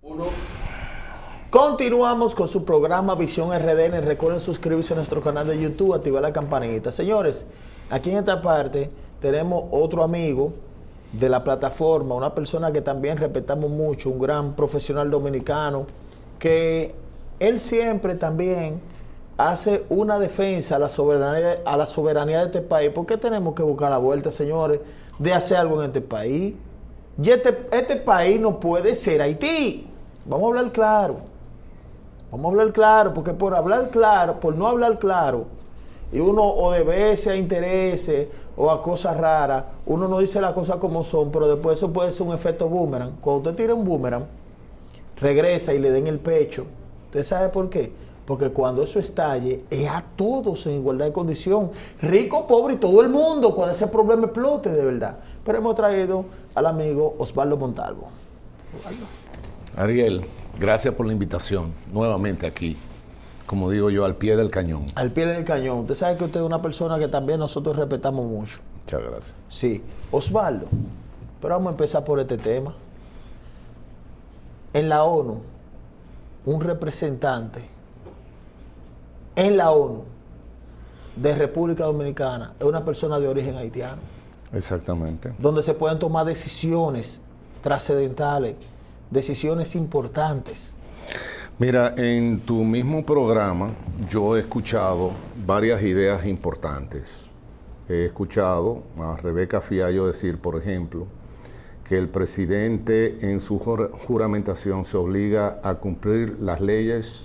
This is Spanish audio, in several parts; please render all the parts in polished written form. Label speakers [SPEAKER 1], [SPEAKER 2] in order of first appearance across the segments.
[SPEAKER 1] Uno. Continuamos con su programa Visión RDN. Recuerden suscribirse a nuestro canal de YouTube, activar la campanita. Señores, aquí en esta parte tenemos otro amigo de la plataforma, una persona que también respetamos mucho, un gran profesional dominicano, que él siempre también hace una defensa a la soberanía de este país. ¿Por qué tenemos que buscar la vuelta, señores, de hacer algo en este país? Y este país no puede ser Haití. Vamos a hablar claro. Vamos a hablar claro, porque por no hablar claro, y uno o de veces a intereses o a cosas raras, uno no dice las cosas como son, pero después eso puede ser un efecto boomerang. Cuando usted tira un boomerang, regresa y le den el pecho. ¿Usted sabe por qué? Porque cuando eso estalle, es a todos en igualdad de condición. Rico, pobre y todo el mundo, cuando ese problema explote de verdad. Pero hemos traído al amigo Osvaldo Montalvo. Osvaldo.
[SPEAKER 2] Ariel, gracias por la invitación, nuevamente aquí, como digo yo, al pie del cañón.
[SPEAKER 1] Al pie del cañón. Usted sabe que usted es una persona que también nosotros respetamos mucho.
[SPEAKER 2] Muchas gracias.
[SPEAKER 1] Sí. Osvaldo, pero vamos a empezar por este tema. En la ONU, un representante en la ONU de República Dominicana es una persona de origen haitiano.
[SPEAKER 2] Exactamente.
[SPEAKER 1] Donde se pueden tomar decisiones trascendentales, decisiones importantes.
[SPEAKER 2] Mira, en tu mismo programa yo he escuchado varias ideas importantes. He escuchado a Rebeca Fiallo decir, por ejemplo, que el presidente en su juramentación se obliga a cumplir las leyes,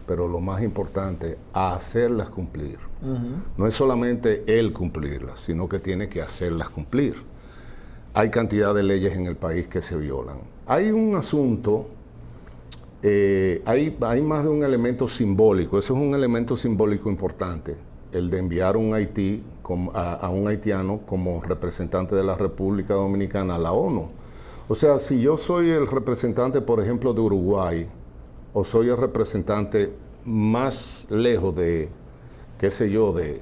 [SPEAKER 2] pero lo más importante, a hacerlas cumplir. No es solamente él cumplirlas, sino que tiene que hacerlas cumplir. Hay cantidad de leyes en el país que se violan. Hay un asunto, hay más de un elemento simbólico. Ese es un elemento simbólico importante, el de enviar a un haitiano como representante de la República Dominicana a la ONU. O sea, si yo soy el representante, por ejemplo, de Uruguay, o soy el representante más lejos de, qué sé yo, de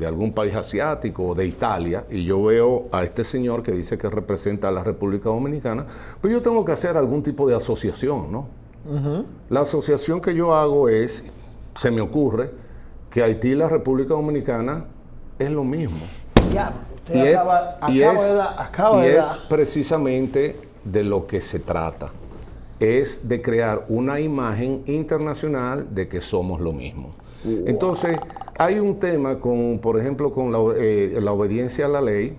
[SPEAKER 2] algún país asiático o de Italia, y yo veo a este señor que dice que representa a la República Dominicana, pues yo tengo que hacer algún tipo de asociación, ¿no? La asociación que yo hago es, se me ocurre, que Haití y la República Dominicana es lo mismo.
[SPEAKER 1] Ya, usted acaba de dar.
[SPEAKER 2] Es precisamente de lo que se trata. Es de crear una imagen internacional de que somos lo mismo. Wow. Entonces, hay un tema con, por ejemplo, con la obediencia a la ley,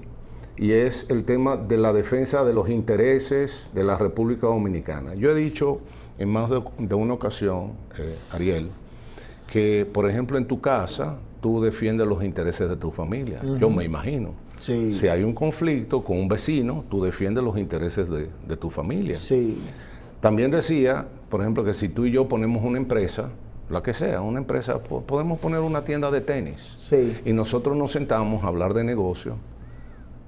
[SPEAKER 2] y es el tema de la defensa de los intereses de la República Dominicana. Yo he dicho en más de una ocasión, Ariel, que, por ejemplo, en tu casa, tú defiendes los intereses de tu familia. Yo me imagino.
[SPEAKER 1] Sí.
[SPEAKER 2] Si hay un conflicto con un vecino, tú defiendes los intereses de tu familia.
[SPEAKER 1] Sí.
[SPEAKER 2] También decía, por ejemplo, que si tú y yo ponemos una empresa, la que sea, una empresa, podemos poner una tienda de tenis.
[SPEAKER 1] Sí.
[SPEAKER 2] Y nosotros nos sentamos a hablar de negocio.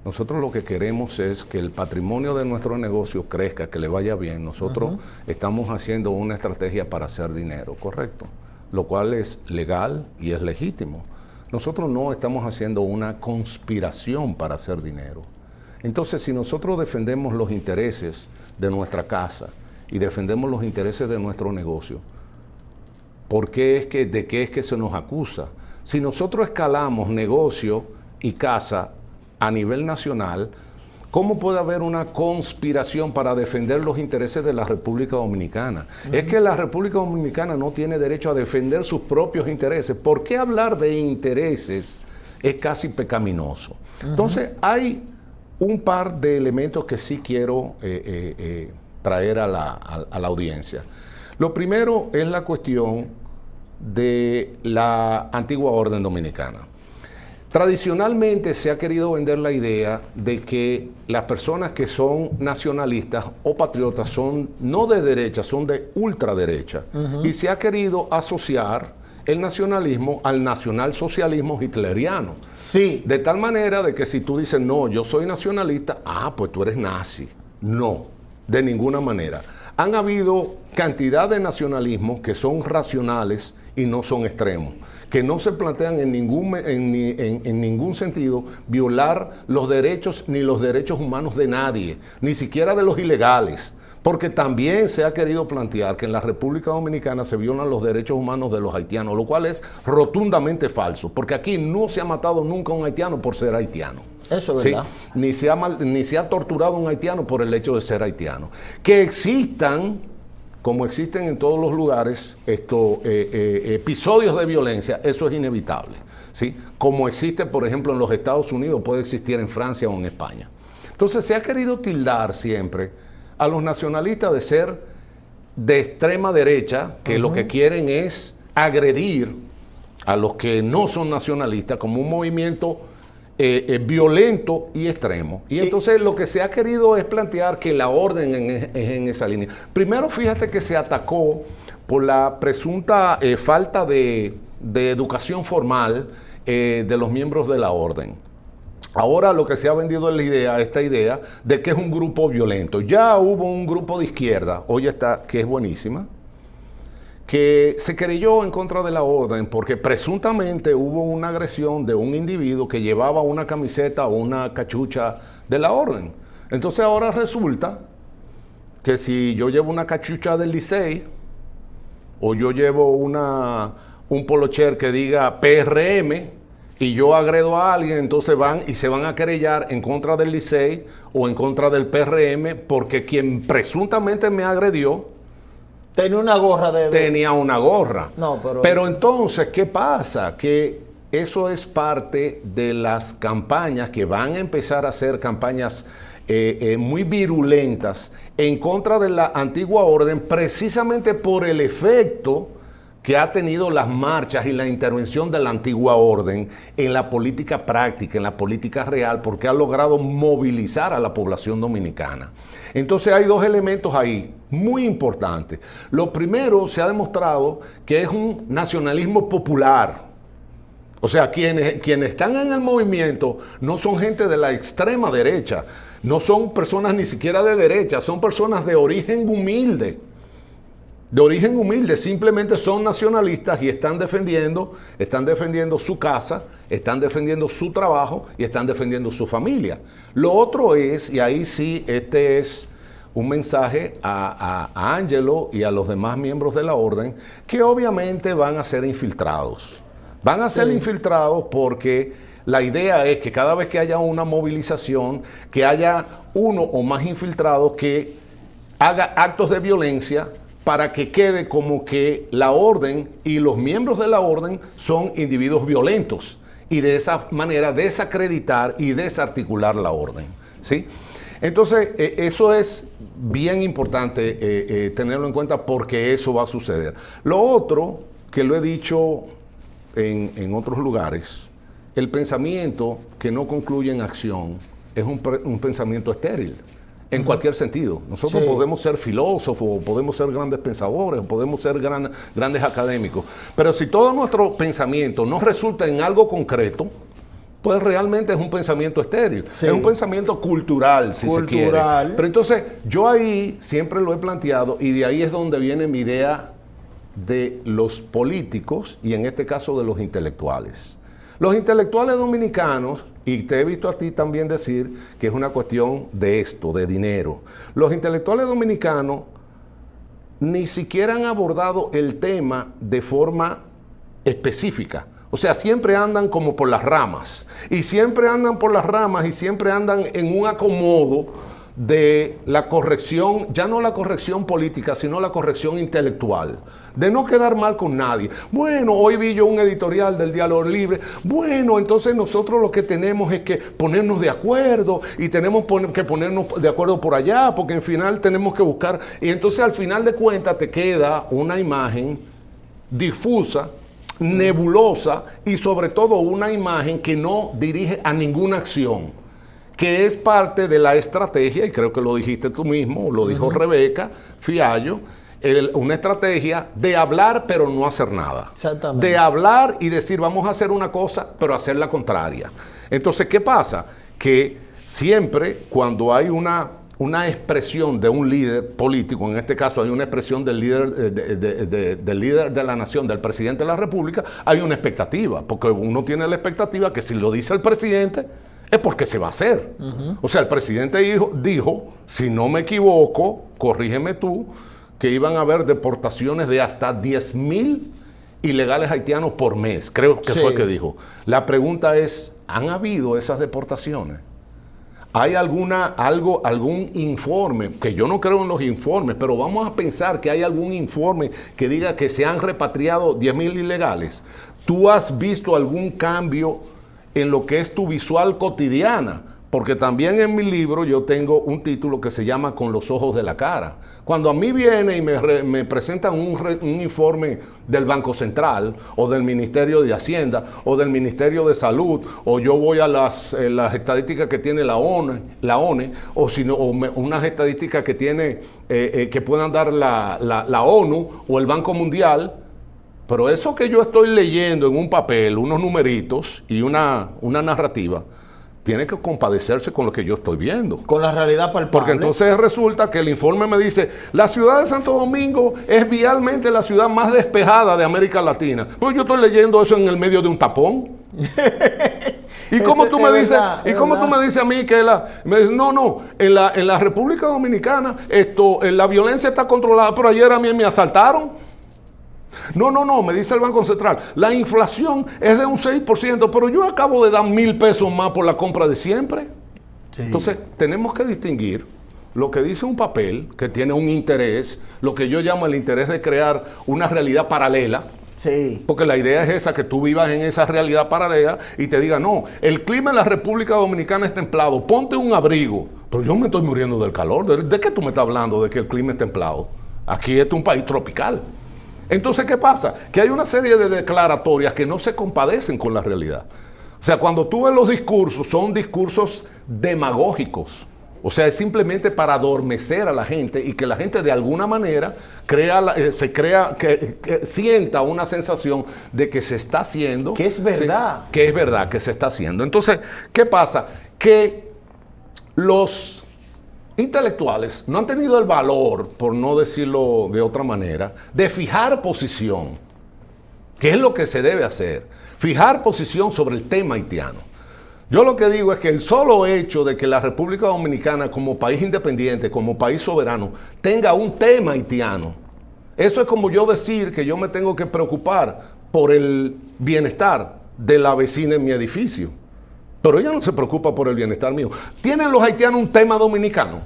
[SPEAKER 2] Nosotros lo que queremos es que el patrimonio de nuestro negocio crezca, que le vaya bien. Nosotros estamos haciendo una estrategia para hacer dinero, ¿correcto? Lo cual es legal y es legítimo. Nosotros no estamos haciendo una conspiración para hacer dinero. Entonces, si nosotros defendemos los intereses de nuestra casa y defendemos los intereses de nuestro negocio, ¿de qué es que se nos acusa? Si nosotros escalamos negocio y casa a nivel nacional, ¿cómo puede haber una conspiración para defender los intereses de la República Dominicana? Es que la República Dominicana no tiene derecho a defender sus propios intereses. ¿Por qué hablar de intereses es casi pecaminoso? Entonces, hay un par de elementos que sí quiero traer a la audiencia. Lo primero es la cuestión de la antigua orden dominicana. Tradicionalmente se ha querido vender la idea de que las personas que son nacionalistas o patriotas son no de derecha, son de ultraderecha. Y se ha querido asociar el nacionalismo al nacionalsocialismo hitleriano.
[SPEAKER 1] Sí.
[SPEAKER 2] De tal manera de que si tú dices, no, yo soy nacionalista, pues tú eres nazi. No, de ninguna manera. Han habido cantidad de nacionalismos que son racionales y no son extremos, que no se plantean en ningún sentido violar los derechos ni los derechos humanos de nadie, ni siquiera de los ilegales. Porque también se ha querido plantear que en la República Dominicana se violan los derechos humanos de los haitianos, lo cual es rotundamente falso, porque aquí no se ha matado nunca a un haitiano por ser haitiano.
[SPEAKER 1] Eso es
[SPEAKER 2] ¿Sí?
[SPEAKER 1] verdad.
[SPEAKER 2] Ni se ha torturado a un haitiano por el hecho de ser haitiano. Que existan, como existen en todos los lugares, episodios de violencia, eso es inevitable. ¿Sí? Como existe, por ejemplo, en los Estados Unidos, puede existir en Francia o en España. Entonces se ha querido tildar siempre a los nacionalistas de ser de extrema derecha, que lo que quieren es agredir a los que no son nacionalistas como un movimiento violento y extremo. Y entonces lo que se ha querido es plantear que la orden es en esa línea. Primero, fíjate que se atacó por la presunta falta de educación formal de los miembros de la orden. Ahora lo que se ha vendido es esta idea de que es un grupo violento. Ya hubo un grupo de izquierda, hoy está, que es buenísima, que se querelló en contra de la orden porque presuntamente hubo una agresión de un individuo que llevaba una camiseta o una cachucha de la orden. Entonces ahora resulta que si yo llevo una cachucha del Licey o yo llevo un polocher que diga PRM y yo agredo a alguien, entonces van y se van a querellar en contra del Licey o en contra del PRM porque quien presuntamente me agredió
[SPEAKER 1] tenía una gorra
[SPEAKER 2] tenía una gorra.
[SPEAKER 1] No,
[SPEAKER 2] pero entonces, ¿qué pasa? Que eso es parte de las campañas que van a empezar a ser campañas muy virulentas en contra de la antigua orden, precisamente por el efecto que ha tenido las marchas y la intervención de la antigua orden en la política práctica, en la política real, porque ha logrado movilizar a la población dominicana. Entonces hay dos elementos ahí muy importantes. Lo primero, se ha demostrado que es un nacionalismo popular. O sea, quienes están en el movimiento no son gente de la extrema derecha, no son personas ni siquiera de derecha, son personas de origen humilde. De origen humilde, simplemente son nacionalistas y están defendiendo su casa, están defendiendo su trabajo y están defendiendo su familia. Lo otro es, y ahí sí, este es un mensaje a Ángelo y a los demás miembros de la orden, que obviamente van a ser infiltrados. Van a ser infiltrados porque la idea es que cada vez que haya una movilización, que haya uno o más infiltrados que haga actos de violencia, para que quede como que la orden y los miembros de la orden son individuos violentos y de esa manera desacreditar y desarticular la orden, ¿sí? Entonces, eso es bien importante tenerlo en cuenta porque eso va a suceder. Lo otro, que lo he dicho en otros lugares, el pensamiento que no concluye en acción es un pensamiento estéril. En cualquier sentido. Nosotros podemos ser filósofos, podemos ser grandes pensadores, podemos ser grandes académicos. Pero si todo nuestro pensamiento no resulta en algo concreto, pues realmente es un pensamiento estéril. Sí. Es un pensamiento cultural, si se quiere. Pero entonces, yo ahí siempre lo he planteado y de ahí es donde viene mi idea de los políticos y en este caso de los intelectuales. Los intelectuales dominicanos, y te he visto a ti también decir que es una cuestión de esto, de dinero. Los intelectuales dominicanos ni siquiera han abordado el tema de forma específica. O sea, siempre andan como por las ramas. Y siempre andan por las ramas y siempre andan en un acomodo de la corrección, ya no la corrección política, sino la corrección intelectual, de no quedar mal con nadie. Bueno, hoy vi yo un editorial del Diálogo Libre, bueno, entonces nosotros lo que tenemos es que ponernos de acuerdo y tenemos que ponernos de acuerdo por allá, porque al final tenemos que buscar, y entonces al final de cuentas te queda una imagen difusa, nebulosa y sobre todo una imagen que no dirige a ninguna acción, que es parte de la estrategia, y creo que lo dijiste tú mismo, lo dijo Rebeca Fiallo, una estrategia de hablar pero no hacer nada.
[SPEAKER 1] Exactamente.
[SPEAKER 2] De hablar y decir vamos a hacer una cosa pero hacer la contraria. Entonces, ¿qué pasa? Que siempre cuando hay una expresión de un líder político, en este caso hay una expresión del líder, del líder de la nación, del presidente de la República, hay una expectativa, porque uno tiene la expectativa que si lo dice el presidente, es porque se va a hacer. O sea, el presidente dijo, si no me equivoco, corrígeme tú, que iban a haber deportaciones de hasta 10,000 ilegales haitianos por mes. Creo que fue que dijo. La pregunta es, ¿han habido esas deportaciones? ¿Hay algún informe? Que yo no creo en los informes, pero vamos a pensar que hay algún informe que diga que se han repatriado 10,000 ilegales. ¿Tú has visto algún cambio en lo que es tu visual cotidiana? Porque también en mi libro yo tengo un título que se llama Con los ojos de la cara. Cuando a mí viene y me presentan un informe del Banco Central o del Ministerio de Hacienda o del Ministerio de Salud, o yo voy a las estadísticas que tiene la ONE o unas estadísticas que tiene que puedan dar la ONU o el Banco Mundial, pero eso que yo estoy leyendo en un papel, unos numeritos y una narrativa, tiene que compadecerse con lo que yo estoy viendo.
[SPEAKER 1] Con la realidad palpable.
[SPEAKER 2] Porque entonces resulta que el informe me dice, la ciudad de Santo Domingo es vialmente la ciudad más despejada de América Latina. Pues yo estoy leyendo eso en el medio de un tapón. ¿Y cómo tú me dices, tú me dices a mí que en la República Dominicana la violencia está controlada, pero ayer a mí me asaltaron? No, me dice el Banco Central, la inflación es de un 6%, pero yo acabo de dar 1,000 pesos más por la compra de siempre. Sí. Entonces, tenemos que distinguir lo que dice un papel, que tiene un interés, lo que yo llamo el interés de crear una realidad paralela.
[SPEAKER 1] Sí.
[SPEAKER 2] Porque la idea es esa, que tú vivas en esa realidad paralela y te diga, no, el clima en la República Dominicana es templado, ponte un abrigo. Pero yo me estoy muriendo del calor. ¿De qué tú me estás hablando de que el clima es templado? Aquí es un país tropical. Entonces, ¿qué pasa? Que hay una serie de declaratorias que no se compadecen con la realidad. O sea, cuando tú ves los discursos, son discursos demagógicos. O sea, es simplemente para adormecer a la gente y que la gente de alguna manera sienta una sensación de que se está haciendo.
[SPEAKER 1] Que es verdad.
[SPEAKER 2] Que es verdad, que se está haciendo. Entonces, ¿qué pasa? Que los intelectuales no han tenido el valor, por no decirlo de otra manera, de fijar posición, que es lo que se debe hacer, fijar posición sobre el tema haitiano. Yo lo que digo es que el solo hecho de que la República Dominicana, como país independiente, como país soberano, tenga un tema haitiano, eso es como yo decir que yo me tengo que preocupar por el bienestar de la vecina en mi edificio. Pero ella no se preocupa por el bienestar mío. ¿Tienen los haitianos un tema dominicano?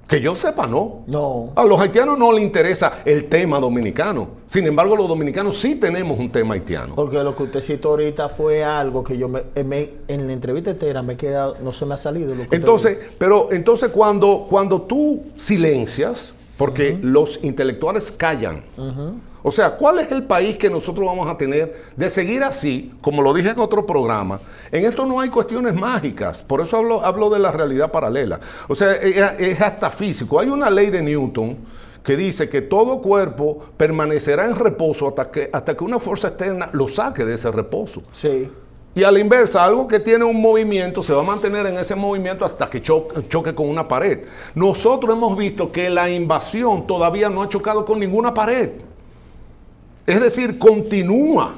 [SPEAKER 2] Que yo sepa, no.
[SPEAKER 1] No.
[SPEAKER 2] A los haitianos no les interesa el tema dominicano. Sin embargo, los dominicanos sí tenemos un tema haitiano.
[SPEAKER 1] Porque lo que usted citó ahorita fue algo que yo en la entrevista entera me he quedado, no se me ha salido.
[SPEAKER 2] Entonces, cuando tú silencias, porque los intelectuales callan. O sea, ¿cuál es el país que nosotros vamos a tener de seguir así? Como lo dije en otro programa, en esto no hay cuestiones mágicas, por eso hablo de la realidad paralela. O sea, es hasta físico. Hay una ley de Newton que dice que todo cuerpo permanecerá en reposo hasta que una fuerza externa lo saque de ese reposo.
[SPEAKER 1] Sí.
[SPEAKER 2] Y a la inversa, algo que tiene un movimiento se va a mantener en ese movimiento hasta que choque con una pared. Nosotros hemos visto que la invasión todavía no ha chocado con ninguna pared. Es decir, continúa.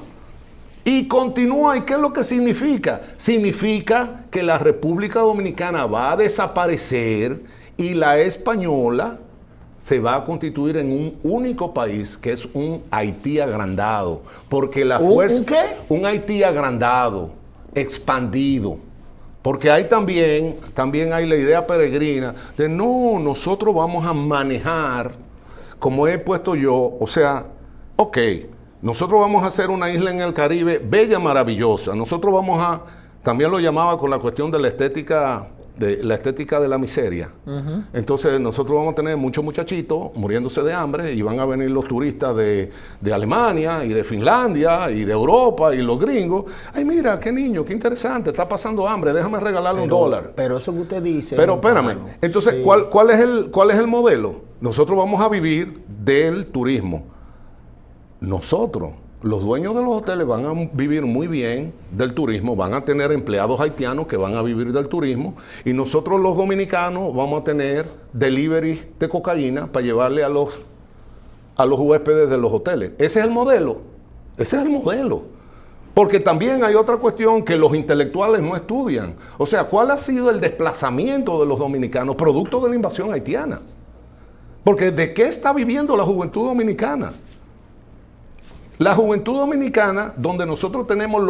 [SPEAKER 2] Y continúa, ¿y qué es lo que significa? Significa que la República Dominicana va a desaparecer y la española se va a constituir en un único país, que es un Haití agrandado. Porque la fuerza...
[SPEAKER 1] ¿Un qué?
[SPEAKER 2] Un Haití agrandado, expandido. Porque hay también hay la idea peregrina de no, nosotros vamos a manejar, como he puesto yo, o sea, ok, nosotros vamos a hacer una isla en el Caribe bella, maravillosa. Nosotros vamos a, también lo llamaba con la cuestión de la estética de la miseria. Entonces nosotros vamos a tener muchos muchachitos muriéndose de hambre y van a venir los turistas de Alemania y de Finlandia y de Europa y los gringos. Ay, mira, qué niño, qué interesante, está pasando hambre, déjame regalarle $1.
[SPEAKER 1] Pero eso que usted dice...
[SPEAKER 2] Pero espérame, entonces, sí. ¿cuál es el modelo? Nosotros vamos a vivir del turismo. Nosotros, los dueños de los hoteles, van a vivir muy bien del turismo, van a tener empleados haitianos que van a vivir del turismo, y nosotros los dominicanos vamos a tener delivery de cocaína para llevarle a los huéspedes de los hoteles. Ese es el modelo. Porque también hay otra cuestión que los intelectuales no estudian. O sea, ¿cuál ha sido el desplazamiento de los dominicanos producto de la invasión haitiana? Porque ¿de qué está viviendo la juventud dominicana? La juventud dominicana, donde nosotros tenemos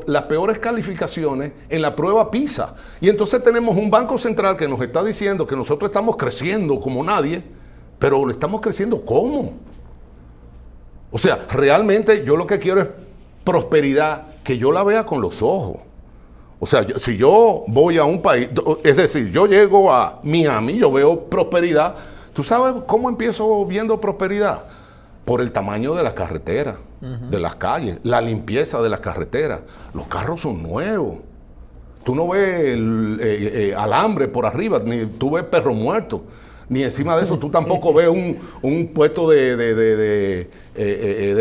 [SPEAKER 2] las peores calificaciones en la prueba PISA. Y entonces tenemos un Banco Central que nos está diciendo que nosotros estamos creciendo como nadie, pero le estamos creciendo ¿cómo? O sea, realmente yo lo que quiero es prosperidad que yo la vea con los ojos. O sea, si yo voy a un país, es decir, yo llego a Miami, yo veo prosperidad. ¿Tú sabes cómo empiezo viendo prosperidad? Por el tamaño de las carreteras, de las calles, la limpieza de las carreteras. Los carros son nuevos. Tú no ves alambre por arriba, ni tú ves perro muerto. Ni encima de eso tú tampoco ves un puesto de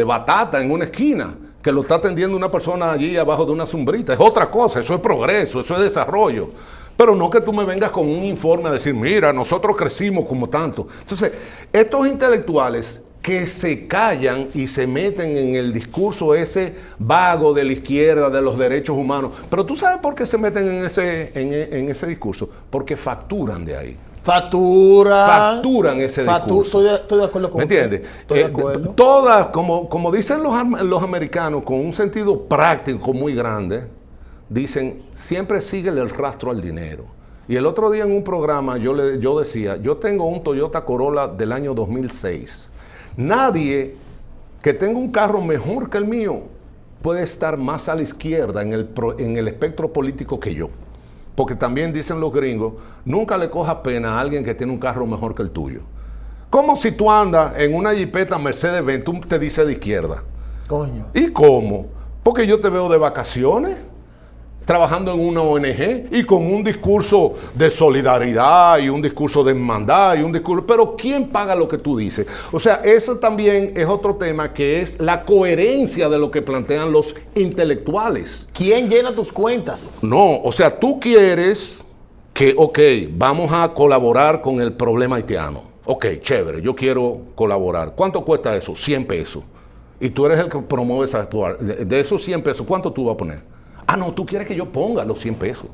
[SPEAKER 2] batata en una esquina que lo está atendiendo una persona allí abajo de una sombrita. Es otra cosa, eso es progreso, eso es desarrollo. Pero no que tú me vengas con un informe a decir, mira, nosotros crecimos como tanto. Entonces, estos intelectuales que se callan y se meten en el discurso ese vago de la izquierda, de los derechos humanos. Pero tú sabes por qué se meten en ese discurso. Porque facturan de ahí.
[SPEAKER 1] Facturan
[SPEAKER 2] ese discurso.
[SPEAKER 1] Estoy de acuerdo con
[SPEAKER 2] ¿Me entiendes?
[SPEAKER 1] Estoy de acuerdo.
[SPEAKER 2] Todas, como dicen los americanos, con un sentido práctico muy grande, dicen, siempre síguele el rastro al dinero. Y el otro día en un programa yo decía, yo tengo un Toyota Corolla del año 2006. Nadie que tenga un carro mejor que el mío puede estar más a la izquierda en el espectro político que yo. Porque también dicen los gringos, nunca le coja pena a alguien que tiene un carro mejor que el tuyo. ¿Cómo si tú andas en una jipeta Mercedes-Benz, tú te dices de izquierda?
[SPEAKER 1] Coño.
[SPEAKER 2] ¿Y cómo? Porque yo te veo de vacaciones, trabajando en una ONG y con un discurso de solidaridad y un discurso de hermandad y un discurso... Pero ¿quién paga lo que tú dices? O sea, eso también es otro tema que es la coherencia de lo que plantean los intelectuales.
[SPEAKER 1] ¿Quién llena tus cuentas?
[SPEAKER 2] No, o sea, tú quieres que, ok, vamos a colaborar con el problema haitiano. Ok, chévere, yo quiero colaborar. ¿Cuánto cuesta eso? 100 pesos. Y tú eres el que promueve esa actuar. De esos 100 pesos, ¿cuánto tú vas a poner? Ah, no, tú quieres que yo ponga los 100 pesos.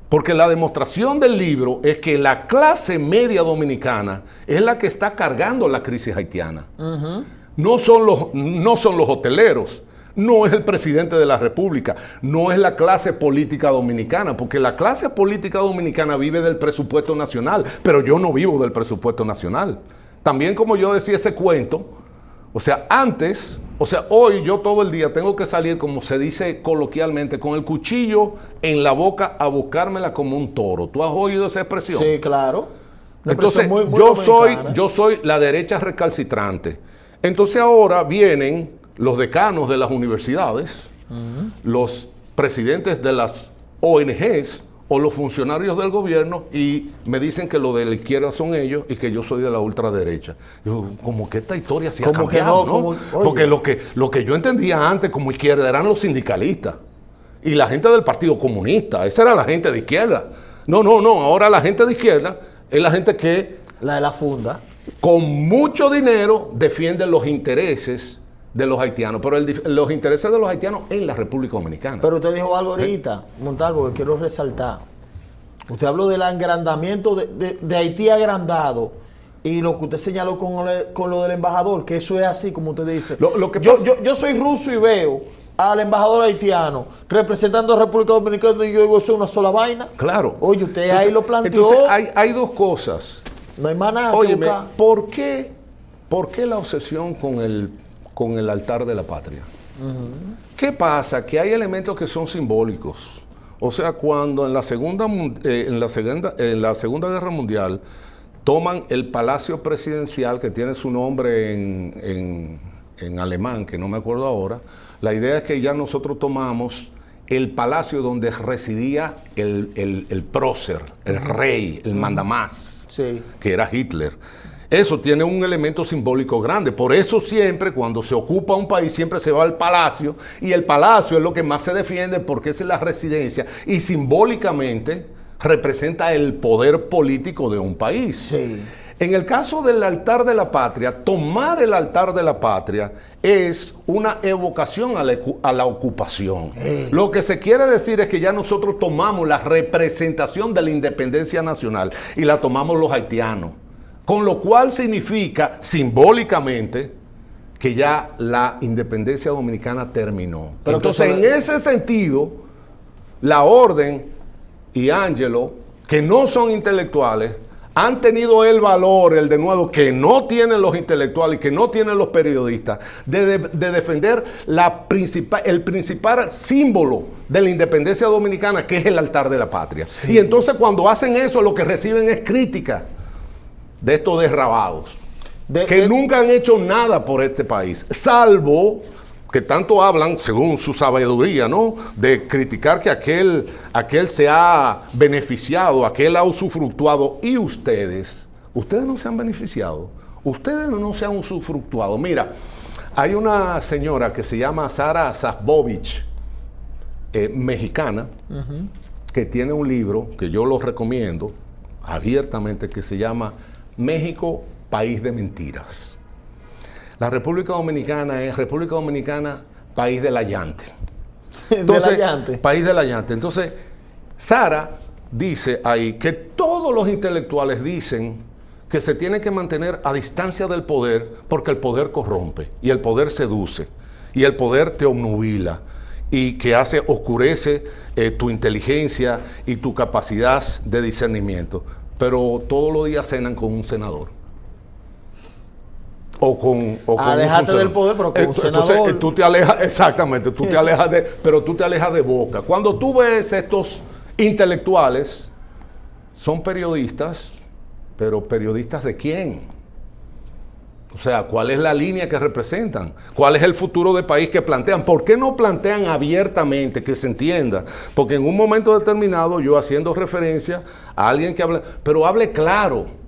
[SPEAKER 2] Porque la demostración del libro es que la clase media dominicana es la que está cargando la crisis haitiana. No son los hoteleros, no es el presidente de la República, no es la clase política dominicana, porque la clase política dominicana vive del presupuesto nacional, pero yo no vivo del presupuesto nacional. También, como yo decía ese cuento, o sea, hoy yo todo el día tengo que salir, como se dice coloquialmente, con el cuchillo en la boca a buscármela como un toro. ¿Tú has oído esa expresión?
[SPEAKER 1] Sí, claro.
[SPEAKER 2] Entonces, yo soy la derecha recalcitrante. Entonces ahora vienen los decanos de las universidades, los presidentes de las ONGs o los funcionarios del gobierno y me dicen que lo de la izquierda son ellos y que yo soy de la ultraderecha. Yo, como que esta historia se ha cambiado, ¿no? Porque lo que yo entendía antes como izquierda eran los sindicalistas y la gente del Partido Comunista. Esa era la gente de izquierda. No, ahora la gente de izquierda es la gente que...
[SPEAKER 1] La de la funda.
[SPEAKER 2] Con mucho dinero defiende los intereses de los haitianos, pero los intereses de los haitianos en la República Dominicana.
[SPEAKER 1] Pero usted dijo algo ahorita, Montalvo, que quiero resaltar. Usted habló del agrandamiento de Haití agrandado y lo que usted señaló con lo del embajador, que eso es así, como usted dice. Yo soy ruso y veo al embajador haitiano representando a la República Dominicana y yo digo, eso es una sola vaina.
[SPEAKER 2] Claro.
[SPEAKER 1] Oye, usted ahí lo planteó.
[SPEAKER 2] Entonces, hay dos cosas.
[SPEAKER 1] No hay más nada.
[SPEAKER 2] Óyeme, ¿por qué la obsesión con el altar de la patria? ¿Qué pasa? Que hay elementos que son simbólicos. O sea, cuando en la Segunda Guerra Mundial toman el Palacio Presidencial, que tiene su nombre en alemán, que no me acuerdo ahora, la idea es que ya nosotros tomamos el palacio donde residía el prócer, el rey, el mandamás,
[SPEAKER 1] sí,
[SPEAKER 2] que era Hitler. Eso tiene un elemento simbólico grande. Por eso siempre, cuando se ocupa un país, siempre se va al palacio. Y el palacio es lo que más se defiende porque es la residencia. Y simbólicamente representa el poder político de un país.
[SPEAKER 1] Sí.
[SPEAKER 2] En el caso del altar de la patria, tomar el altar de la patria es una evocación a la ocupación. Lo que se quiere decir es que ya nosotros tomamos la representación de la independencia nacional y la tomamos los haitianos, con lo cual significa simbólicamente que ya la independencia dominicana terminó. Pero entonces, en ese sentido, la Orden y Ángelo, que no son intelectuales, han tenido el valor, el denuedo, que no tienen los intelectuales y que no tienen los periodistas, de defender el principal símbolo de la independencia dominicana, que es el altar de la patria. Sí. Y entonces, cuando hacen eso, lo que reciben es crítica de estos desrabados, que nunca han hecho nada por este país, salvo que tanto hablan, según su sabiduría, ¿no?, de criticar que aquel se ha beneficiado, aquel ha usufructuado, y ustedes no se han beneficiado, ustedes no se han usufructuado. Mira, hay una señora que se llama Sara Safovich, mexicana, que tiene un libro que yo lo recomiendo abiertamente, que se llama México, País de Mentiras. La República Dominicana es República Dominicana, país del allante. Entonces, país del allante. Entonces, Sara dice ahí que todos los intelectuales dicen que se tiene que mantener a distancia del poder porque el poder corrompe y el poder seduce y el poder te obnubila y que oscurece tu inteligencia y tu capacidad de discernimiento. Pero todos los días cenan con un senador.
[SPEAKER 1] Alejate del poder, pero con un senador.
[SPEAKER 2] Entonces, tú te alejas, exactamente, pero tú te alejas de boca. Cuando tú ves estos intelectuales, son periodistas, pero ¿periodistas de quién? O sea, ¿cuál es la línea que representan? ¿Cuál es el futuro del país que plantean? ¿Por qué no plantean abiertamente, que se entienda? Porque en un momento determinado, yo haciendo referencia a alguien que habla, pero hable claro.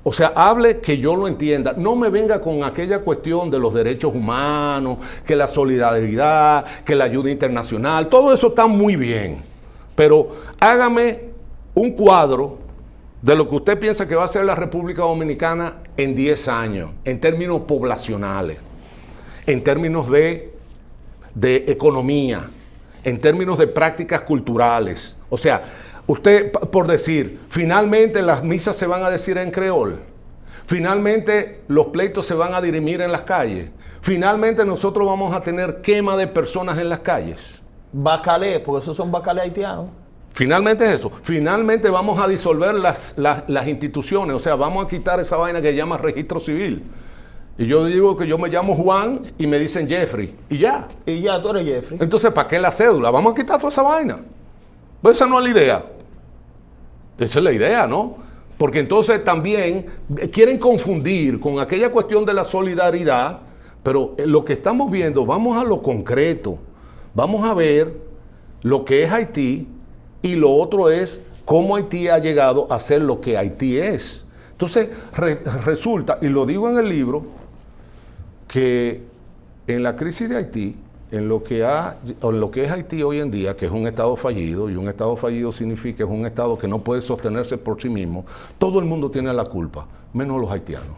[SPEAKER 2] O sea, hable que yo lo entienda. No me venga con aquella cuestión de los derechos humanos, que la solidaridad, que la ayuda internacional. Todo eso está muy bien. Pero hágame un cuadro de lo que usted piensa que va a ser la República Dominicana en 10 años, en términos poblacionales, en términos de economía, en términos de prácticas culturales. O sea, usted, por decir, finalmente las misas se van a decir en creol, finalmente los pleitos se van a dirimir en las calles, finalmente nosotros vamos a tener quema de personas en las calles.
[SPEAKER 1] Bacalé, porque esos son bacalé haitianos.
[SPEAKER 2] Finalmente es eso. Finalmente vamos a disolver las instituciones, o sea, vamos a quitar esa vaina que se llama registro civil. Y yo digo que yo me llamo Juan y me dicen Jeffrey, y ya.
[SPEAKER 1] Y ya, tú eres Jeffrey.
[SPEAKER 2] Entonces, ¿para qué la cédula? Vamos a quitar toda esa vaina. Pues esa no es la idea. Esa es la idea, ¿no? Porque entonces también quieren confundir con aquella cuestión de la solidaridad, pero lo que estamos viendo, vamos a lo concreto, vamos a ver lo que es Haití y lo otro es cómo Haití ha llegado a ser lo que Haití es. Entonces resulta, y lo digo en el libro, que en la crisis de Haití, en lo que es Haití hoy en día, que es un estado fallido, y un estado fallido significa que es un estado que no puede sostenerse por sí mismo, todo el mundo tiene la culpa, menos los haitianos.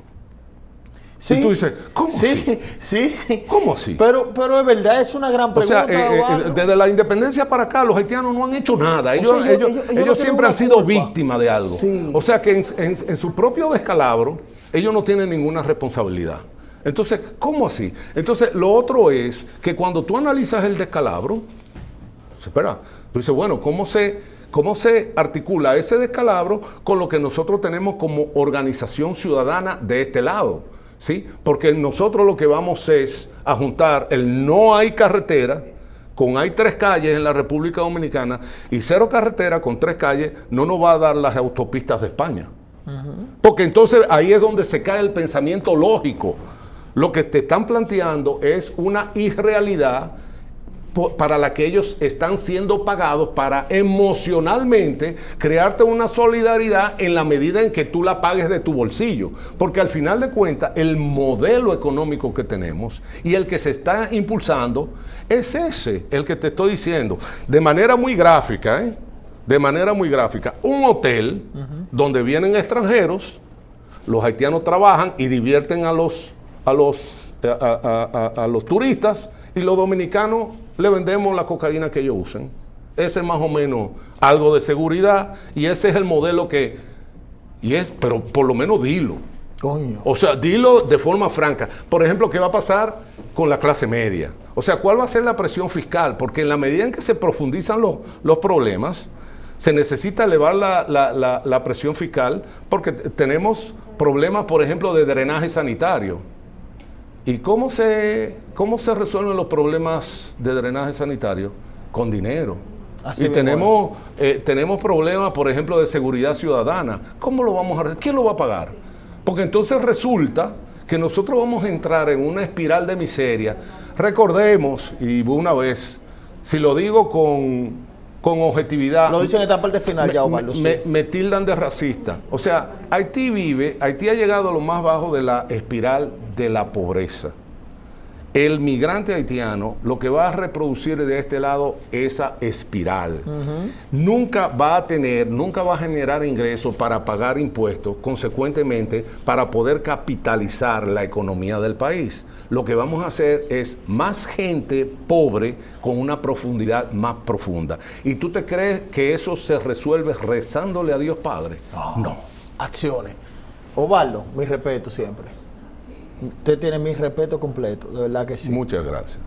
[SPEAKER 1] Sí,
[SPEAKER 2] y tú dices, ¿cómo así?
[SPEAKER 1] Sí.
[SPEAKER 2] ¿Cómo así?
[SPEAKER 1] Pero es verdad, es una gran pregunta.
[SPEAKER 2] O sea, desde la independencia para acá, los haitianos no han hecho nada. Ellos siempre han sido víctimas de algo. Sí. O sea que en su propio descalabro, ellos no tienen ninguna responsabilidad. Entonces, ¿cómo así? Entonces, lo otro es que cuando tú analizas el descalabro, tú dices, bueno, ¿cómo se articula ese descalabro con lo que nosotros tenemos como organización ciudadana de este lado? ¿Sí? Porque nosotros lo que vamos es a juntar el no hay carretera con hay 3 calles en la República Dominicana, y 0 carretera con 3 calles no nos va a dar las autopistas de España. Porque entonces ahí es donde se cae el pensamiento lógico. Lo que te están planteando es una irrealidad para la que ellos están siendo pagados para emocionalmente crearte una solidaridad en la medida en que tú la pagues de tu bolsillo. Porque al final de cuentas, el modelo económico que tenemos y el que se está impulsando es ese, el que te estoy diciendo. De manera muy gráfica, un hotel donde vienen extranjeros los haitianos trabajan y divierten a los turistas, y los dominicanos le vendemos la cocaína que ellos usen. Ese es más o menos algo de seguridad, y ese es el modelo pero por lo menos dilo.
[SPEAKER 1] Coño.
[SPEAKER 2] O sea, dilo de forma franca. Por ejemplo, ¿qué va a pasar con la clase media? O sea, ¿cuál va a ser la presión fiscal? Porque en la medida en que se profundizan los problemas, se necesita elevar la presión fiscal, porque tenemos problemas, por ejemplo, de drenaje sanitario. ¿Y cómo se resuelven los problemas de drenaje sanitario? Con dinero.
[SPEAKER 1] Así
[SPEAKER 2] y tenemos problemas, por ejemplo, de seguridad ciudadana. ¿Cómo lo vamos a resolver? ¿Quién lo va a pagar? Porque entonces resulta que nosotros vamos a entrar en una espiral de miseria. Recordemos, y una vez, si lo digo con objetividad...
[SPEAKER 1] Lo dice en esta parte final ya, Osvaldo.
[SPEAKER 2] Me tildan de racista. O sea, Haití ha llegado a lo más bajo de la espiral de la pobreza. El migrante haitiano lo que va a reproducir de este lado esa espiral. Nunca va a generar ingresos para pagar impuestos, consecuentemente para poder capitalizar la economía del país. Lo que vamos a hacer es más gente pobre con una profundidad más profunda. ¿Y tú te crees que eso se resuelve rezándole a Dios Padre? No.
[SPEAKER 1] Acciones. Osvaldo, mi respeto siempre. Usted tiene mi respeto completo, de verdad que sí.
[SPEAKER 2] Muchas gracias.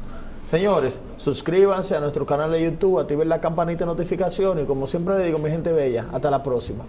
[SPEAKER 1] Señores, suscríbanse a nuestro canal de YouTube, activen la campanita de notificación y como siempre le digo, mi gente bella, hasta la próxima.